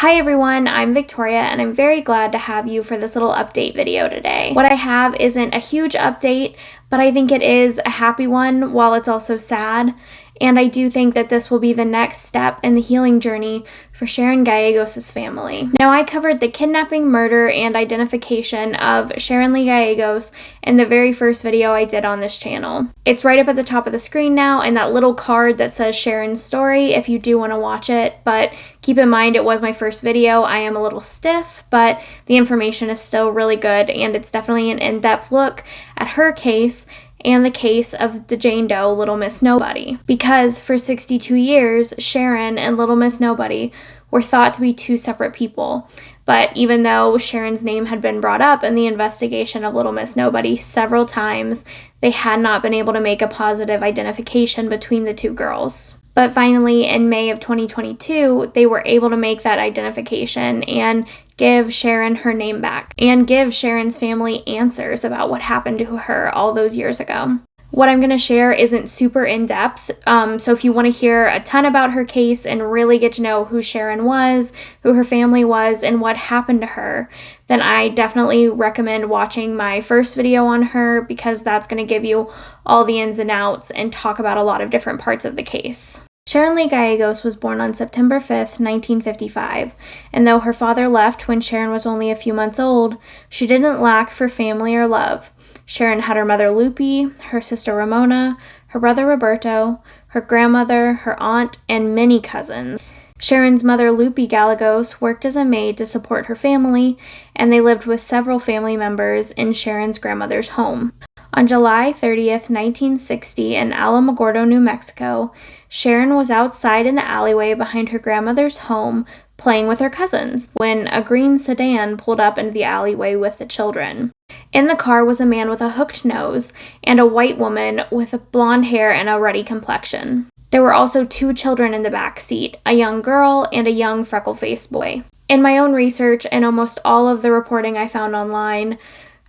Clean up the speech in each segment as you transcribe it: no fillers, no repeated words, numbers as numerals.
Hi everyone, I'm Victoria and I'm very glad to have you for this little update video today. What I have isn't a huge update, but I think it is a happy one while it's also sad. And I do think that this will be the next step in the healing journey for Sharon Gallegos' family. Now, I covered the kidnapping, murder, and identification of Sharon Lee Gallegos in the very first video I did on this channel. It's right up at the top of the screen now, and that little card that says Sharon's story if you do want to watch it, but keep in mind it was my first video. I am a little stiff, but the information is still really good, and it's definitely an in-depth look at her case and the case of the Jane Doe, Little Miss Nobody. Because for 62 years, Sharon and Little Miss Nobody were thought to be two separate people. But even though Sharon's name had been brought up in the investigation of Little Miss Nobody several times, they had not been able to make a positive identification between the two girls. But finally, in May of 2022, they were able to make that identification and give Sharon her name back and give Sharon's family answers about what happened to her all those years ago. What I'm going to share isn't super in-depth, so if you want to hear a ton about her case and really get to know who Sharon was, who her family was, and what happened to her, then I definitely recommend watching my first video on her because that's going to give you all the ins and outs and talk about a lot of different parts of the case. Sharon Lee Gallegos was born on September 5th, 1955, and though her father left when Sharon was only a few months old, she didn't lack for family or love. Sharon had her mother Lupe, her sister Ramona, her brother Roberto, her grandmother, her aunt, and many cousins. Sharon's mother Lupe Gallegos worked as a maid to support her family, and they lived with several family members in Sharon's grandmother's home. On July 30th, 1960, in Alamogordo, New Mexico, Sharon was outside in the alleyway behind her grandmother's home playing with her cousins when a green sedan pulled up into the alleyway with the children. In the car was a man with a hooked nose and a white woman with blonde hair and a ruddy complexion. There were also two children in the back seat, a young girl and a young freckle-faced boy. In my own research and almost all of the reporting I found online,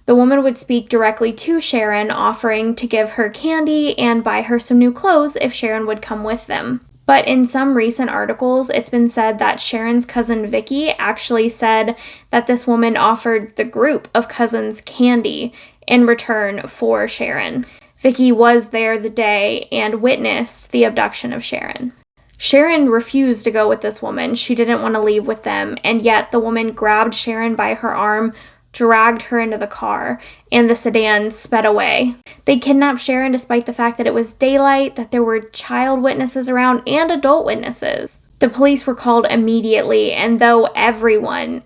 the woman would speak directly to Sharon, offering to give her candy and buy her some new clothes if Sharon would come with them. But in some recent articles, it's been said that Sharon's cousin Vicky actually said that this woman offered the group of cousins candy in return for Sharon. Vicky was there the day and witnessed the abduction of Sharon. Sharon refused to go with this woman. She didn't want to leave with them, and yet the woman grabbed Sharon by her arm, dragged her into the car, and the sedan sped away. They kidnapped Sharon despite the fact that it was daylight, that there were child witnesses around, and adult witnesses. The police were called immediately, and though everyone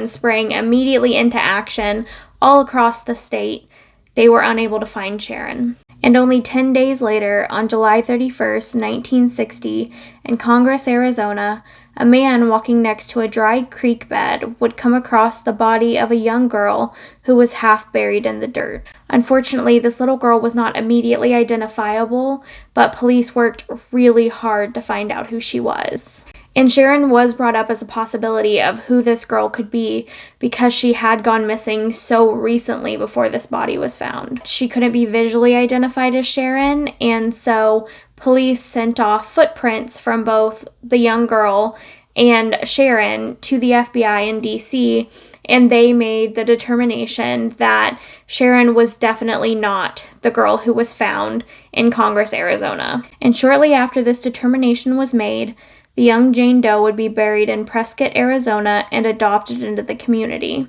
sprang immediately into action all across the state, they were unable to find Sharon. And only 10 days later, on July 31st, 1960, in Congress, Arizona, a man walking next to a dry creek bed would come across the body of a young girl who was half buried in the dirt. Unfortunately, this little girl was not immediately identifiable, but police worked really hard to find out who she was. And Sharon was brought up as a possibility of who this girl could be because she had gone missing so recently before this body was found. She couldn't be visually identified as Sharon, and so police sent off footprints from both the young girl and Sharon to the FBI in DC, and they made the determination that Sharon was definitely not the girl who was found in Congress, Arizona. And shortly after this determination was made, the young Jane Doe would be buried in Prescott, Arizona, and adopted into the community.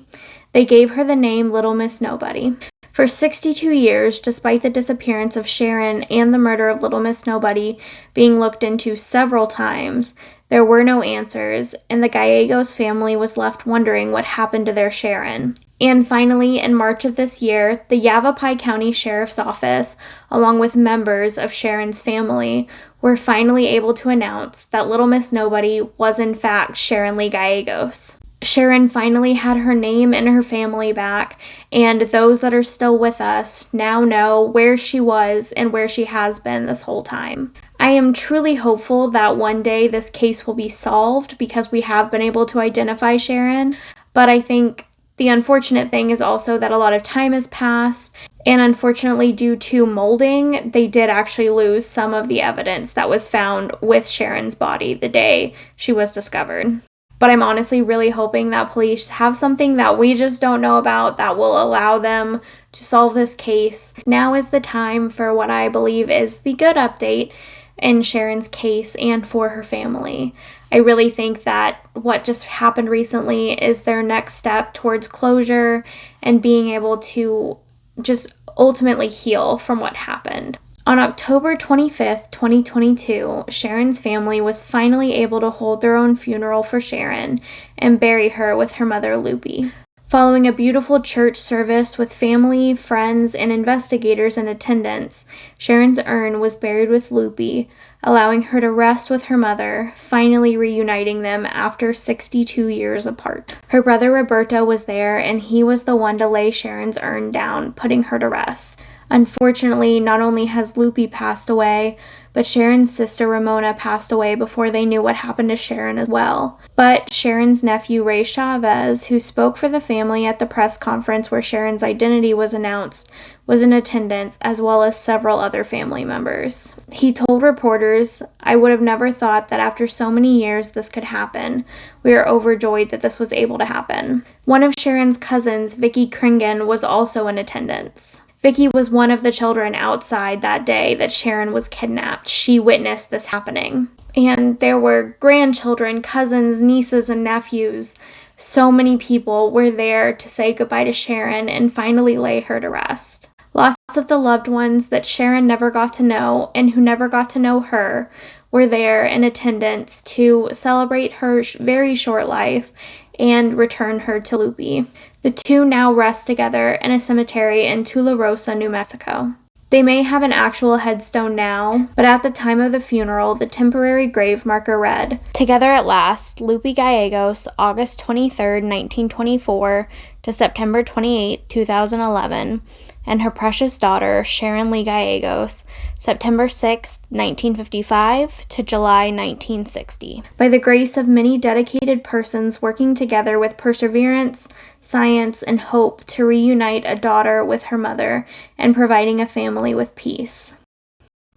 They gave her the name Little Miss Nobody. For 62 years, despite the disappearance of Sharon and the murder of Little Miss Nobody being looked into several times, there were no answers, and the Gallegos family was left wondering what happened to their Sharon. And finally, in March of this year, the Yavapai County Sheriff's Office, along with members of Sharon's family, were finally able to announce that Little Miss Nobody was in fact Sharon Lee Gallegos. Sharon finally had her name and her family back, and those that are still with us now know where she was and where she has been this whole time. I am truly hopeful that one day this case will be solved because we have been able to identify Sharon, but I think the unfortunate thing is also that a lot of time has passed, and unfortunately due to molding, they did actually lose some of the evidence that was found with Sharon's body the day she was discovered. But I'm honestly really hoping that police have something that we just don't know about that will allow them to solve this case. Now is the time for what I believe is the good update in Sharon's case and for her family. I really think that what just happened recently is their next step towards closure and being able to just ultimately heal from what happened. On October 25th, 2022, Sharon's family was finally able to hold their own funeral for Sharon and bury her with her mother, Lupe. Following a beautiful church service with family, friends, and investigators in attendance, Sharon's urn was buried with Lupe, allowing her to rest with her mother, finally reuniting them after 62 years apart. Her brother Roberto was there, and he was the one to lay Sharon's urn down, putting her to rest. Unfortunately, not only has Lupe passed away, but Sharon's sister Ramona passed away before they knew what happened to Sharon as well. But Sharon's nephew Ray Chavez, who spoke for the family at the press conference where Sharon's identity was announced, was in attendance, as well as several other family members. He told reporters, "I would have never thought that after so many years this could happen. We are overjoyed that this was able to happen." One of Sharon's cousins, Vicky Kringen, was also in attendance. Vicky was one of the children outside that day that Sharon was kidnapped. She witnessed this happening. And there were grandchildren, cousins, nieces, and nephews. So many people were there to say goodbye to Sharon and finally lay her to rest. Lots of the loved ones that Sharon never got to know and who never got to know her were there in attendance to celebrate her very short life and return her to Lupe. The two now rest together in a cemetery in Tularosa, New Mexico. They may have an actual headstone now, but at the time of the funeral, the temporary grave marker read, "Together at last, Lupe Gallegos, August 23, 1924 to September 28, 2011, and her precious daughter, Sharon Lee Gallegos, September 6, 1955 to July 1960. By the grace of many dedicated persons working together with perseverance, science, and hope to reunite a daughter with her mother and providing a family with peace."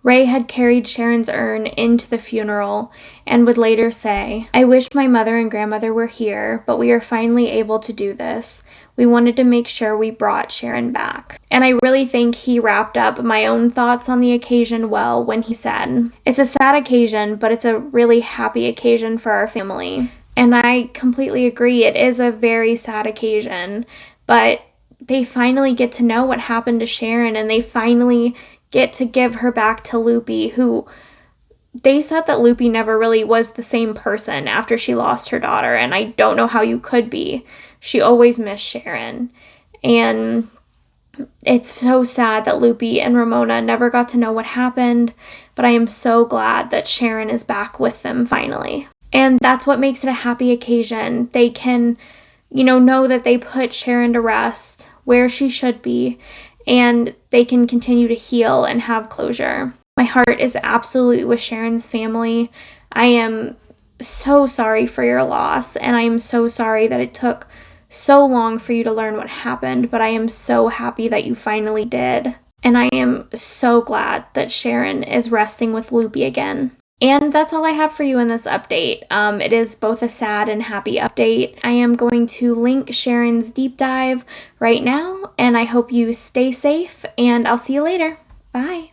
Ray had carried Sharon's urn into the funeral and would later say, "I wish my mother and grandmother were here, but we are finally able to do this. We wanted to make sure we brought Sharon back." And I really think he wrapped up my own thoughts on the occasion well when he said, "It's a sad occasion, but it's a really happy occasion for our family." And I completely agree. It is a very sad occasion, but they finally get to know what happened to Sharon, and they finally get to give her back to Lupe, who they said that Lupe never really was the same person after she lost her daughter, and I don't know how you could be. She always missed Sharon, and it's so sad that Lupe and Ramona never got to know what happened, but I am so glad that Sharon is back with them finally. And that's what makes it a happy occasion. They can, know that they put Sharon to rest where she should be, and they can continue to heal and have closure. My heart is absolutely with Sharon's family. I am so sorry for your loss, and I am so sorry that it took so long for you to learn what happened, but I am so happy that you finally did. And I am so glad that Sharon is resting with Lupe again. And that's all I have for you in this update. It is both a sad and happy update. I am going to link Sharon's deep dive right now, and I hope you stay safe, and I'll see you later. Bye.